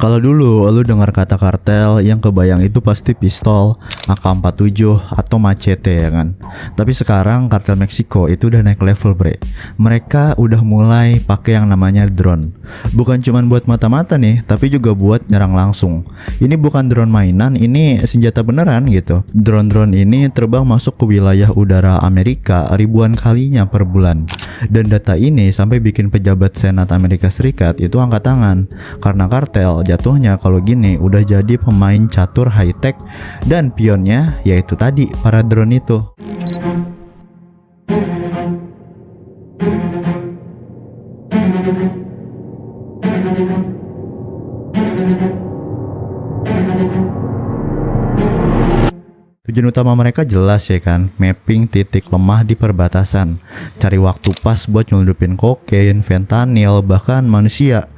Kalau dulu lu dengar kata kartel, yang kebayang itu pasti pistol, AK-47 atau machete ya kan. Tapi sekarang kartel Meksiko itu udah naik level, bre. Mereka udah mulai pakai yang namanya drone. Bukan cuman buat mata-mata nih, tapi juga buat nyerang langsung. Ini bukan drone mainan, ini senjata beneran gitu. Drone-drone ini terbang masuk ke wilayah udara Amerika ribuan kalinya per bulan. Dan data ini sampai bikin pejabat Senat Amerika Serikat itu angkat tangan, karena kartel jatuhnya kalau gini udah jadi pemain catur high tech, dan pionnya yaitu tadi para drone itu. Tujuan utama mereka jelas ya kan, mapping titik lemah di perbatasan, cari waktu pas buat nyelundupin kokain, fentanyl, bahkan manusia.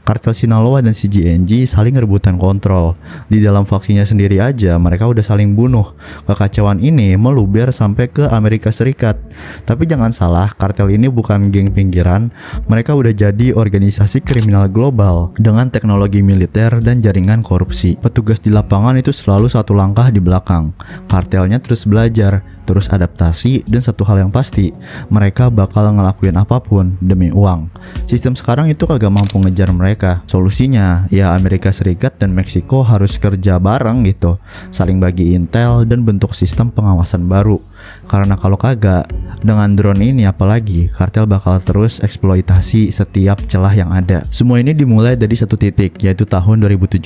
Kartel Sinaloa dan CGNG saling rebutan kontrol. Di dalam faksinya sendiri aja mereka udah saling bunuh. Kekacauan ini meluber sampai ke Amerika Serikat. Tapi jangan salah, kartel ini bukan geng pinggiran. Mereka udah jadi organisasi kriminal global dengan teknologi militer dan jaringan korupsi. Petugas di lapangan itu selalu satu langkah di belakang. Kartelnya terus belajar, terus adaptasi, dan satu hal yang pasti, mereka bakal ngelakuin apapun demi uang. Sistem sekarang itu kagak mampu ngejar mereka. Solusinya ya Amerika Serikat dan Meksiko harus kerja bareng gitu, saling bagi intel dan bentuk sistem pengawasan baru. Karena kalau kagak, dengan drone ini apalagi, kartel bakal terus eksploitasi setiap celah yang ada. Semua ini dimulai dari satu titik, yaitu tahun 2017,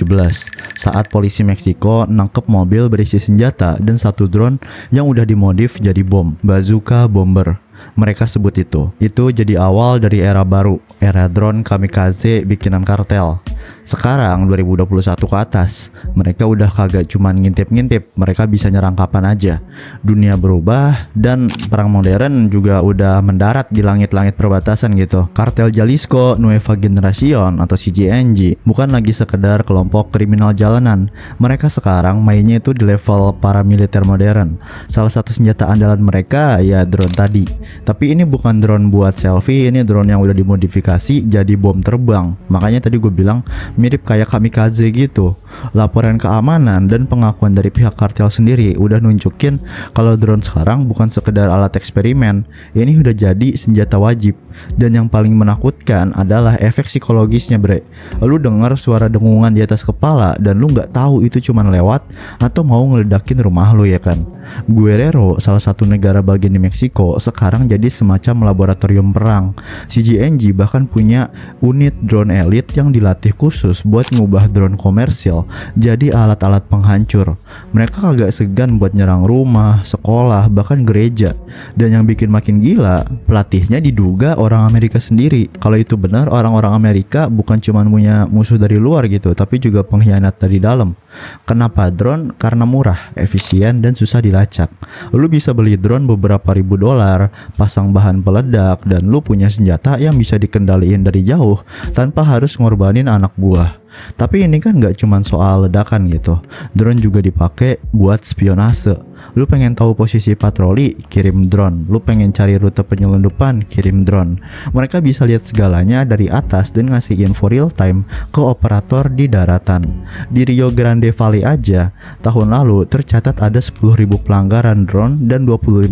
saat polisi Meksiko nangkep mobil berisi senjata dan satu drone yang udah dimodif jadi bom, bazooka bomber. Mereka sebut itu jadi awal dari era baru, era drone kamikaze bikinan kartel. Sekarang 2021 ke atas, mereka udah kagak cuman ngintip-ngintip, mereka bisa nyerang kapan aja. Dunia berubah dan perang modern juga udah mendarat di langit-langit perbatasan gitu. Kartel Jalisco Nueva Generación atau CGNG bukan lagi sekedar kelompok kriminal jalanan. Mereka sekarang mainnya itu di level paramiliter modern. Salah satu senjata andalan mereka ya drone tadi. Tapi ini bukan drone buat selfie, ini drone yang udah dimodifikasi jadi bom terbang. Makanya tadi gue bilang mirip kayak kamikaze gitu. Laporan keamanan dan pengakuan dari pihak kartel sendiri udah nunjukin kalau drone sekarang bukan sekedar alat eksperimen, ini udah jadi senjata wajib. Dan yang paling menakutkan adalah efek psikologisnya, bre. Lu dengar suara dengungan di atas kepala dan lu nggak tahu itu cuman lewat atau mau ngeledakin rumah lu ya kan. Guerrero, salah satu negara bagian di Meksiko, sekarang jadi semacam laboratorium perang. CGNG bahkan punya unit drone elit yang dilatih khusus buat ngubah drone komersial jadi alat-alat penghancur. Mereka kagak segan buat nyerang rumah, sekolah, bahkan gereja. Dan yang bikin makin gila, pelatihnya diduga orang Amerika sendiri. Kalau itu benar, orang-orang Amerika bukan cuma punya musuh dari luar gitu, tapi juga pengkhianat dari dalam. Kenapa drone? Karena murah, efisien, dan susah dilacak. Lu bisa beli drone beberapa ribu dolar, pasang bahan peledak, dan lu punya senjata yang bisa dikendaliin dari jauh tanpa harus ngorbanin anak buah. Tapi ini kan gak cuman soal ledakan gitu. Drone juga dipakai buat spionase. Lu pengen tahu posisi patroli, kirim drone. Lu pengen cari rute penyelundupan, kirim drone. Mereka bisa lihat segalanya dari atas dan ngasih info real time ke operator di daratan. Di Rio Grande Valley aja, tahun lalu tercatat ada 10.000 pelanggaran drone dan 25.000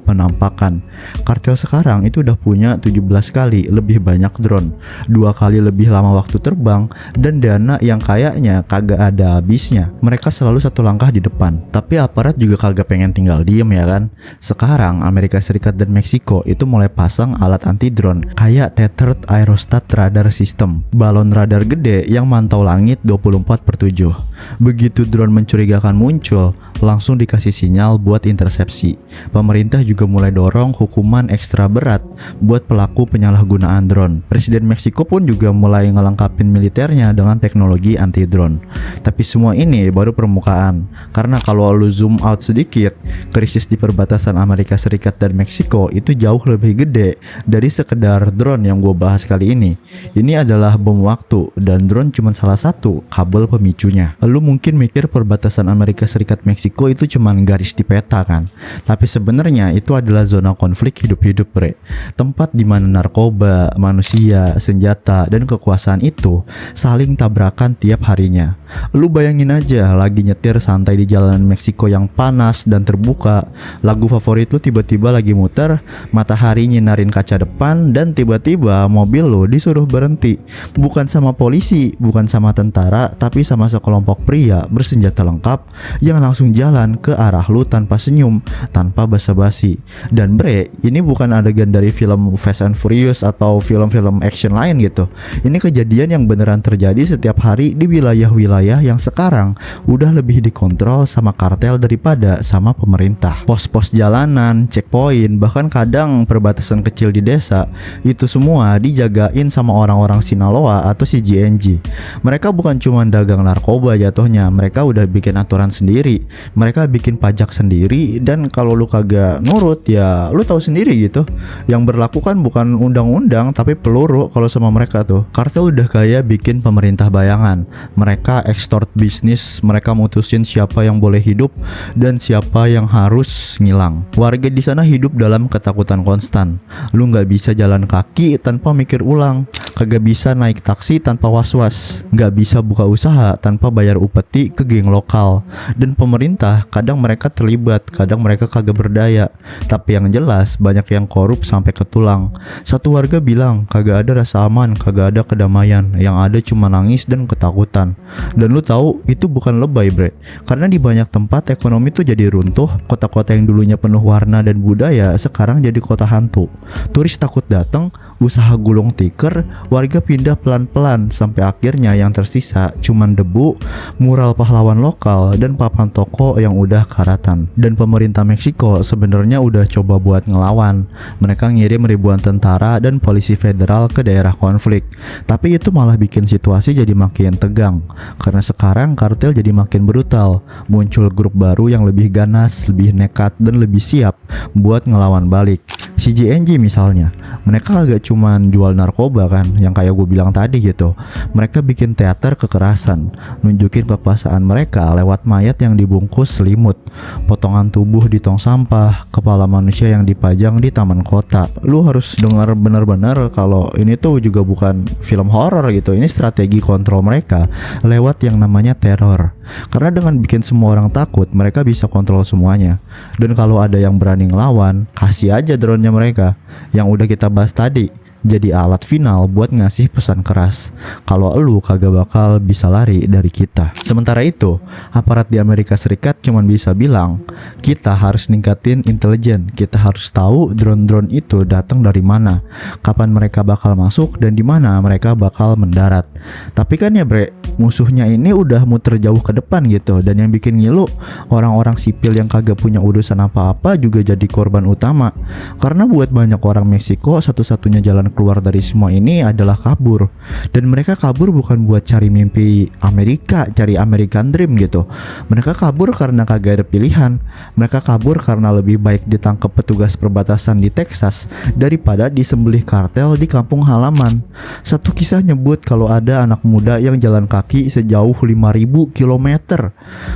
penampakan. Kartel sekarang itu udah punya 17 kali lebih banyak drone, 2 kali lebih lama waktu terbang, dan dana yang kayaknya kagak ada habisnya. Mereka selalu satu langkah di depan. Tapi aparat juga kagak pengen tinggal diem ya kan. Sekarang Amerika Serikat dan Meksiko itu mulai pasang alat anti drone kayak Tethered Aerostat Radar System, balon radar gede yang mantau langit 24/7. Begitu drone mencurigakan muncul, langsung dikasih sinyal buat intersepsi. Pemerintah juga mulai dorong hukuman ekstra berat buat pelaku penyalahgunaan drone. Presiden Meksiko pun juga mulai ngelengkapin militernya dengan teknologi anti drone. Tapi semua ini baru permukaan, karena kalau lu zoom out sedikit, krisis di perbatasan Amerika Serikat dan Meksiko itu jauh lebih gede dari sekedar drone yang gue bahas kali ini. Ini adalah bom waktu, dan drone cuma salah satu kabel pemicunya. Lu mungkin mikir perbatasan Amerika Serikat Meksiko itu cuma garis di peta kan, tapi sebenarnya itu adalah zona konflik hidup-hidup, bre. Tempat di mana narkoba, manusia, senjata, dan kekuasaan itu saling sering tabrakan tiap harinya. Lu bayangin aja lagi nyetir santai di jalanan Meksiko yang panas dan terbuka, lagu favorit lu tiba-tiba lagi muter, matahari nyinarin kaca depan, dan tiba-tiba mobil lu disuruh berhenti. Bukan sama polisi, bukan sama tentara, tapi sama sekelompok pria bersenjata lengkap yang langsung jalan ke arah lu tanpa senyum, tanpa basa-basi. Dan bre, ini bukan adegan dari film Fast and Furious atau film-film action lain gitu. Ini kejadian yang beneran terjadi setiap hari di wilayah-wilayah yang sekarang udah lebih dikontrol sama kartel daripada sama pemerintah. Pos-pos jalanan, checkpoint, bahkan kadang perbatasan kecil di desa, itu semua dijagain sama orang-orang Sinaloa atau CGNG. Mereka bukan cuma dagang narkoba jatuhnya, mereka udah bikin aturan sendiri, mereka bikin pajak sendiri, dan kalau lu kagak nurut ya lu tahu sendiri gitu. Yang berlaku kan bukan undang-undang tapi peluru kalau sama mereka tuh. Kartel udah kayak bikin pemerintah bayangan. Mereka extort bisnis, mereka mutusin siapa yang boleh hidup dan siapa yang harus ngilang. Warga di sana hidup dalam ketakutan konstan. Lu nggak bisa jalan kaki tanpa mikir ulang, kagak bisa naik taksi tanpa was-was, nggak bisa buka usaha tanpa bayar upeti ke geng lokal. Dan pemerintah kadang mereka terlibat, kadang mereka kagak berdaya. Tapi yang jelas banyak yang korup sampai ke tulang. Satu warga bilang kagak ada rasa aman, kagak ada kedamaian, yang ada cuma nangis dan ketakutan. Dan lu tahu itu bukan lebay bre, karena di banyak tempat ekonomi tuh jadi runtuh. Kota-kota yang dulunya penuh warna dan budaya sekarang jadi kota hantu. Turis takut datang, usaha gulung tikar, warga pindah pelan-pelan sampai akhirnya yang tersisa cuman debu, mural pahlawan lokal, dan papan toko yang udah karatan. Dan pemerintah Meksiko sebenarnya udah coba buat ngelawan. Mereka ngirim ribuan tentara dan polisi federal ke daerah konflik. Tapi itu malah bikin situasi jadi makin tegang. Karena sekarang kartel jadi makin brutal. Muncul grup baru yang lebih ganas, lebih nekat, dan lebih siap buat ngelawan balik. CGNG misalnya, mereka agak cuman jual narkoba kan, yang kayak gue bilang tadi gitu. Mereka bikin teater kekerasan, nunjukin kekuasaan mereka lewat mayat yang dibungkus selimut, potongan tubuh di tong sampah, kepala manusia yang dipajang di taman kota. Lu harus dengar benar-benar kalau ini tuh juga bukan film horor gitu. Ini strategi kontrol mereka lewat yang namanya teror. Karena dengan bikin semua orang takut, mereka bisa kontrol semuanya. Dan kalau ada yang berani ngelawan, kasih aja drone-nya mereka yang udah kita bahas tadi, jadi alat final buat ngasih pesan keras kalau elu kagak bakal bisa lari dari kita. Sementara itu, aparat di Amerika Serikat cuman bisa bilang, kita harus ningkatin intelijen, kita harus tahu drone-drone itu datang dari mana, kapan mereka bakal masuk, dan di mana mereka bakal mendarat. Tapi kan ya bre, musuhnya ini udah muter jauh ke depan gitu. Dan yang bikin ngilu, orang-orang sipil yang kagak punya urusan apa-apa juga jadi korban utama. Karena buat banyak orang Meksiko, satu-satunya jalan keluar dari semua ini adalah kabur. Dan mereka kabur bukan buat cari mimpi Amerika, cari American Dream gitu. Mereka kabur karena kagak ada pilihan. Mereka kabur karena lebih baik ditangkap petugas perbatasan di Texas daripada disembelih kartel di kampung halaman. Satu kisah nyebut kalau ada anak muda yang jalan kaki sejauh 5.000 km,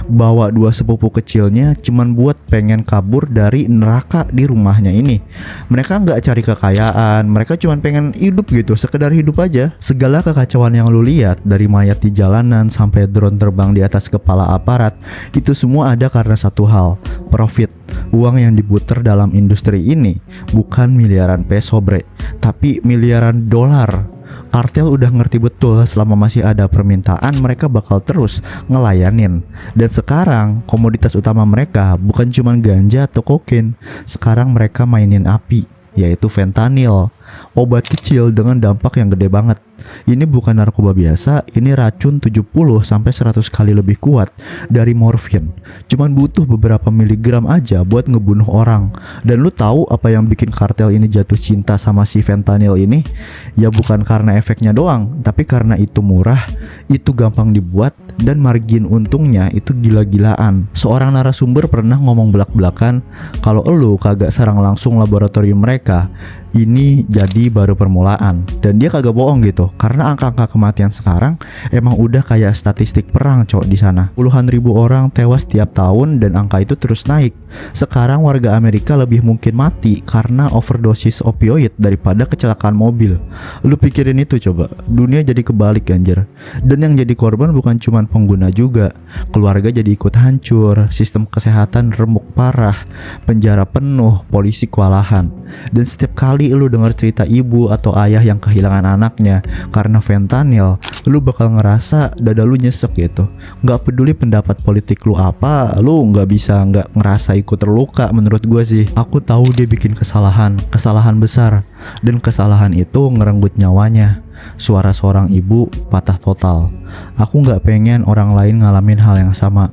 bawa dua sepupu kecilnya cuman buat pengen kabur dari neraka di rumahnya ini. Mereka nggak cari kekayaan, mereka cuman pengen hidup gitu, sekedar hidup aja. Segala kekacauan yang lu lihat, dari mayat di jalanan sampai drone terbang di atas kepala aparat, itu semua ada karena satu hal, profit. Uang yang diputer dalam industri ini bukan miliaran peso bre, tapi miliaran dolar. Kartel udah ngerti betul selama masih ada permintaan mereka bakal terus ngelayanin. Dan sekarang komoditas utama mereka bukan cuma ganja atau kokain. Sekarang mereka mainin api, yaitu fentanyl, obat kecil dengan dampak yang gede banget. Ini bukan narkoba biasa, ini racun 70-100 kali lebih kuat dari morfin. Cuman butuh beberapa miligram aja buat ngebunuh orang. Dan lu tahu apa yang bikin kartel ini jatuh cinta sama si fentanyl ini? Ya bukan karena efeknya doang, tapi karena itu murah, itu gampang dibuat, dan margin untungnya itu gila-gilaan. Seorang narasumber pernah ngomong belak-belakan, kalau elu kagak serang langsung laboratorium mereka, Ini jadi baru permulaan. Dan dia kagak bohong gitu, karena angka-angka kematian sekarang emang udah kayak statistik perang cowok di sana. Puluhan ribu orang tewas tiap tahun dan angka itu terus naik. Sekarang warga Amerika lebih mungkin mati karena overdosis opioid daripada kecelakaan mobil. Lu pikirin itu coba, dunia jadi kebalik anjir. Dan yang jadi korban bukan cuma pengguna juga, keluarga jadi ikut hancur, sistem kesehatan remuk parah, penjara penuh, polisi kewalahan. Dan setiap kali lu dengar cerita ibu atau ayah yang kehilangan anaknya karena fentanyl, lu bakal ngerasa dada lu nyesek gitu. Gak peduli pendapat politik lu apa, lu gak bisa gak ngerasa ikut terluka menurut gue sih. Aku tahu dia bikin kesalahan besar, dan kesalahan itu ngerenggut nyawanya. Suara seorang ibu patah total. Aku gak pengen orang lain ngalamin hal yang sama,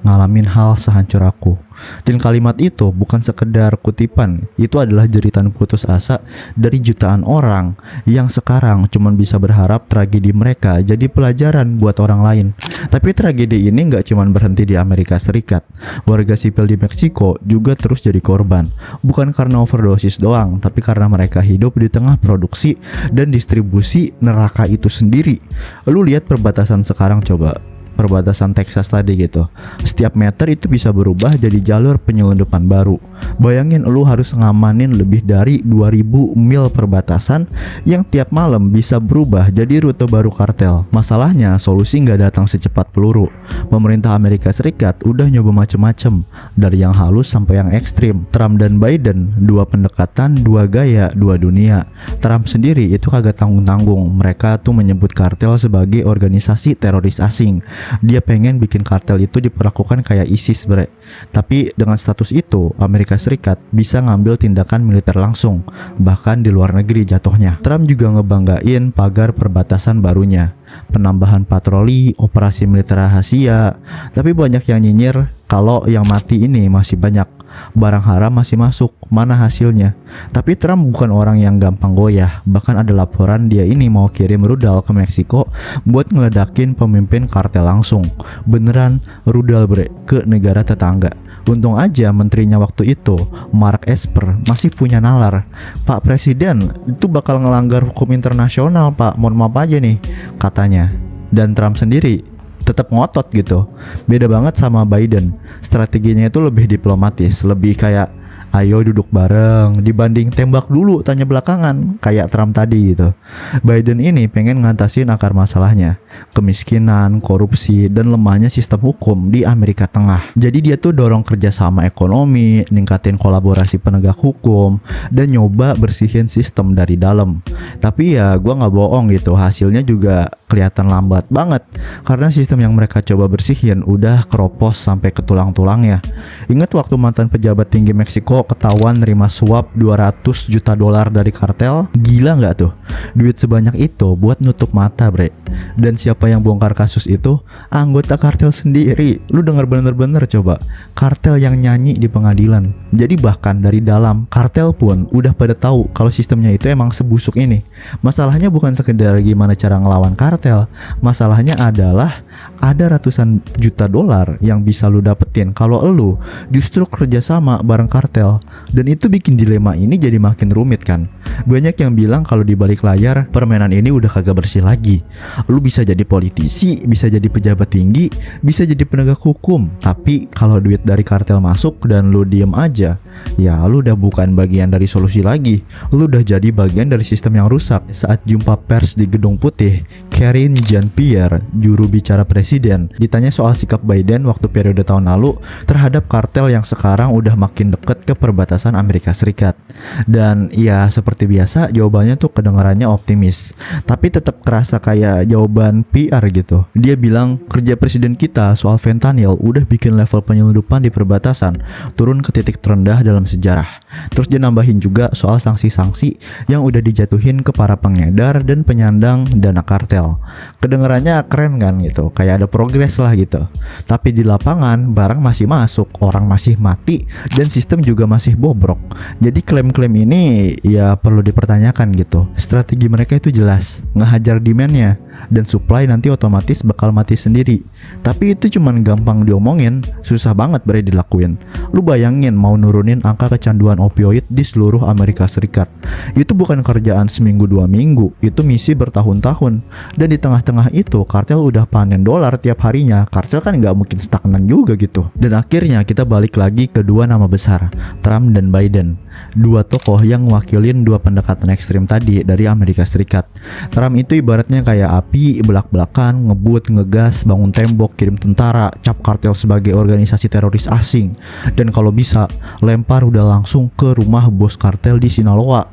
ngalamin hal sehancur aku. Dan kalimat itu bukan sekedar kutipan, itu adalah jeritan putus asa dari jutaan orang yang sekarang cuma bisa berharap tragedi mereka jadi pelajaran buat orang lain. Tapi tragedi ini gak cuma berhenti di Amerika Serikat. Warga sipil di Meksiko juga terus jadi korban, bukan karena overdosis doang, tapi karena mereka hidup di tengah produksi dan distribusi neraka itu sendiri. Lu lihat perbatasan sekarang coba, perbatasan Texas tadi gitu. Setiap meter itu bisa berubah jadi jalur penyelundupan baru. Bayangin lu harus ngamanin lebih dari 2000 mil perbatasan yang tiap malam bisa berubah jadi rute baru kartel. Masalahnya solusi nggak datang secepat peluru. Pemerintah Amerika Serikat udah nyoba macem-macem, dari yang halus sampai yang ekstrim. Trump dan Biden, dua pendekatan, dua gaya, dua dunia. Trump sendiri itu kagak tanggung-tanggung. Mereka tuh menyebut kartel sebagai organisasi teroris asing. Dia pengen bikin kartel itu diperlakukan kayak ISIS bre. Tapi dengan status itu, Amerika Serikat bisa ngambil tindakan militer langsung, bahkan di luar negeri jatuhnya. Trump juga ngebanggain pagar perbatasan barunya, penambahan patroli, operasi militer rahasia. Tapi banyak yang nyinyir kalau yang mati ini masih banyak, barang haram masih masuk, mana hasilnya? Tapi Trump bukan orang yang gampang goyah. Bahkan ada laporan dia ini mau kirim rudal ke Meksiko buat ngeledakin pemimpin kartel langsung. Beneran rudal bre, ke negara tetangga. Untung aja menterinya waktu itu, Mark Esper, masih punya nalar. Pak Presiden itu bakal ngelanggar hukum internasional pak, mohon maaf aja nih, katanya. Dan Trump sendiri tetap ngotot gitu. Beda banget sama Biden. Strateginya itu lebih diplomatis, lebih kayak ayo duduk bareng dibanding tembak dulu tanya belakangan kayak Trump tadi gitu. Biden ini pengen ngatasin akar masalahnya, kemiskinan, korupsi, dan lemahnya sistem hukum di Amerika Tengah. Jadi dia tuh dorong kerjasama ekonomi, ningkatin kolaborasi penegak hukum, dan nyoba bersihin sistem dari dalam. Tapi ya gua gak bohong gitu, hasilnya juga kelihatan lambat banget karena sistem yang mereka coba bersihin udah keropos sampai ke tulang-tulangnya. Ingat waktu mantan pejabat tinggi Meksiko ketahuan nerima suap 200 juta dolar dari kartel? Gila nggak tuh? Duit sebanyak itu buat nutup mata bre. Dan siapa yang bongkar kasus itu? Anggota kartel sendiri. Lu denger bener-bener coba, kartel yang nyanyi di pengadilan. Jadi bahkan dari dalam kartel pun udah pada tahu kalau sistemnya itu emang sebusuk ini. Masalahnya bukan sekedar gimana cara ngelawan kartel, masalahnya adalah ada ratusan juta dolar yang bisa lu dapetin kalau lu justru kerjasama bareng kartel. Dan itu bikin dilema ini jadi makin rumit kan. Banyak yang bilang kalau di balik layar permainan ini udah kagak bersih lagi. Lu bisa jadi politisi, bisa jadi pejabat tinggi, bisa jadi penegak hukum, tapi kalau duit dari kartel masuk dan lu diem aja, ya lu udah bukan bagian dari solusi lagi. Lu udah jadi bagian dari sistem yang rusak. Saat jumpa pers di Gedung Putih, Karine Jean-Pierre, juru bicara presiden, ditanya soal sikap Biden waktu periode tahun lalu terhadap kartel yang sekarang udah makin deket ke perbatasan Amerika Serikat. Dan ya seperti biasa jawabannya tuh kedengarannya optimis, tapi tetap kerasa kayak jawaban PR gitu. Dia bilang kerja presiden kita soal fentanyl udah bikin level penyelundupan di perbatasan turun ke titik terendah dalam sejarah. Terus dia nambahin juga soal sanksi-sanksi yang udah dijatuhin ke para pengedar dan penyandang dana kartel. Kedengarannya keren kan gitu, kayak ada progres lah gitu. Tapi di lapangan barang masih masuk, orang masih mati, dan sistem juga masih bobrok. Jadi klaim-klaim ini ya perlu dipertanyakan gitu. Strategi mereka itu jelas, ngehajar demand-nya, dan supply nanti otomatis bakal mati sendiri. Tapi itu cuman gampang diomongin, susah banget bre dilakuin. Lu bayangin mau nurunin angka kecanduan opioid di seluruh Amerika Serikat. Itu bukan kerjaan seminggu 2 minggu, itu misi bertahun-tahun. Dan di tengah-tengah itu kartel udah panen dolar tiap harinya. Kartel kan nggak mungkin stagnan juga gitu. Dan akhirnya kita balik lagi ke dua nama besar, Trump dan Biden. Dua tokoh yang mewakilin dua pendekatan ekstrim tadi dari Amerika Serikat. Trump itu ibaratnya kayak api, belak-belakan, ngebut, ngegas, bangun tembok, kirim tentara, cap kartel sebagai organisasi teroris asing. Dan kalau bisa, lempar udah langsung ke rumah bos kartel di Sinaloa.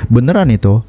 Beneran itu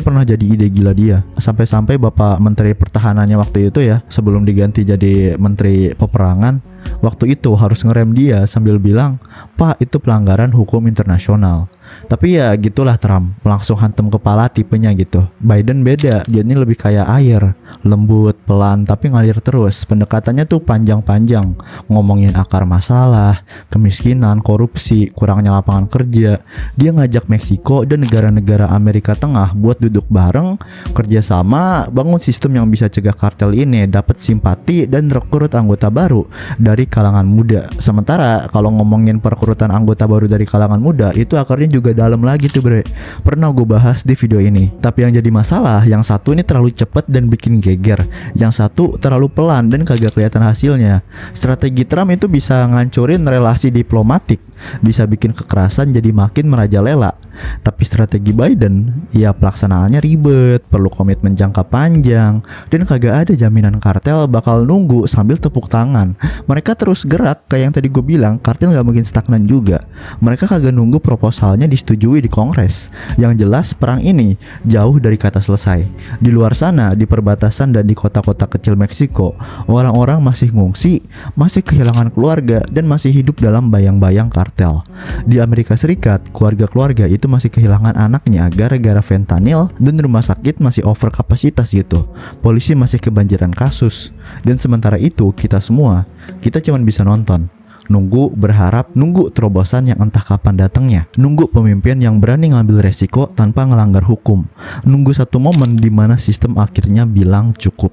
pernah jadi ide gila dia. Sampai-sampai Bapak Menteri Pertahanannya waktu itu ya, sebelum diganti jadi Menteri Peperangan, waktu itu harus ngerem dia sambil bilang, "Pak, itu pelanggaran hukum internasional." Tapi ya gitulah Trump, langsung hantam kepala tipenya gitu. Biden beda, dia ini lebih kayak air, lembut, pelan, tapi ngalir terus. Pendekatannya tuh panjang-panjang, ngomongin akar masalah, kemiskinan, korupsi, kurangnya lapangan kerja. Dia ngajak Meksiko dan negara-negara Amerika Tengah buat duduk bareng, kerjasama, bangun sistem yang bisa cegah kartel ini, dapat simpati dan rekrut anggota baru dari kalangan muda. Sementara kalau ngomongin perekrutan anggota baru dari kalangan muda, itu akarnya juga dalam lagi tuh bre. Pernah gue bahas di video ini. Tapi yang jadi masalah, yang satu ini terlalu cepet dan bikin geger, yang satu terlalu pelan dan kagak kelihatan hasilnya. Strategi Trump itu bisa ngancurin relasi diplomatik, bisa bikin kekerasan jadi makin merajalela. Tapi strategi Biden, ya pelaksanaannya ribet, perlu komitmen jangka panjang, dan kagak ada jaminan kartel bakal nunggu sambil tepuk tangan. Mereka terus gerak, kayak yang tadi gue bilang, kartel gak mungkin stagnan juga. Mereka kagak nunggu proposalnya disetujui di Kongres. Yang jelas perang ini jauh dari kata selesai. Di luar sana, di perbatasan dan di kota-kota kecil Meksiko, orang-orang masih ngungsi, masih kehilangan keluarga, dan masih hidup dalam bayang-bayang kartel. Di Amerika Serikat, keluarga-keluarga itu masih kehilangan anaknya gara-gara fentanyl, dan rumah sakit masih over kapasitas gitu. Polisi masih kebanjiran kasus. Dan sementara itu kita semua, kita cuma bisa nonton, nunggu, berharap, nunggu terobosan yang entah kapan datangnya, nunggu pemimpin yang berani ngambil resiko tanpa ngelanggar hukum, nunggu satu momen di mana sistem akhirnya bilang cukup.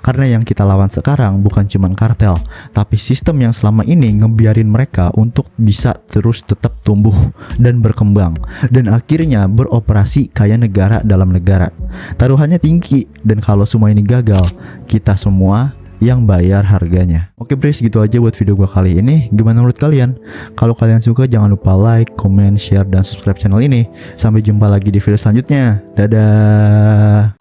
Karena yang kita lawan sekarang bukan cuman kartel, tapi sistem yang selama ini ngebiarin mereka untuk bisa terus tetap tumbuh dan berkembang, dan akhirnya beroperasi kayak negara dalam negara. Taruhannya tinggi, dan kalau semua ini gagal, kita semua yang bayar harganya. Oke bro, segitu aja buat video gua kali ini. Gimana menurut kalian? Kalau kalian suka, jangan lupa like, comment, share, dan subscribe channel ini. Sampai jumpa lagi di video selanjutnya. Dadah.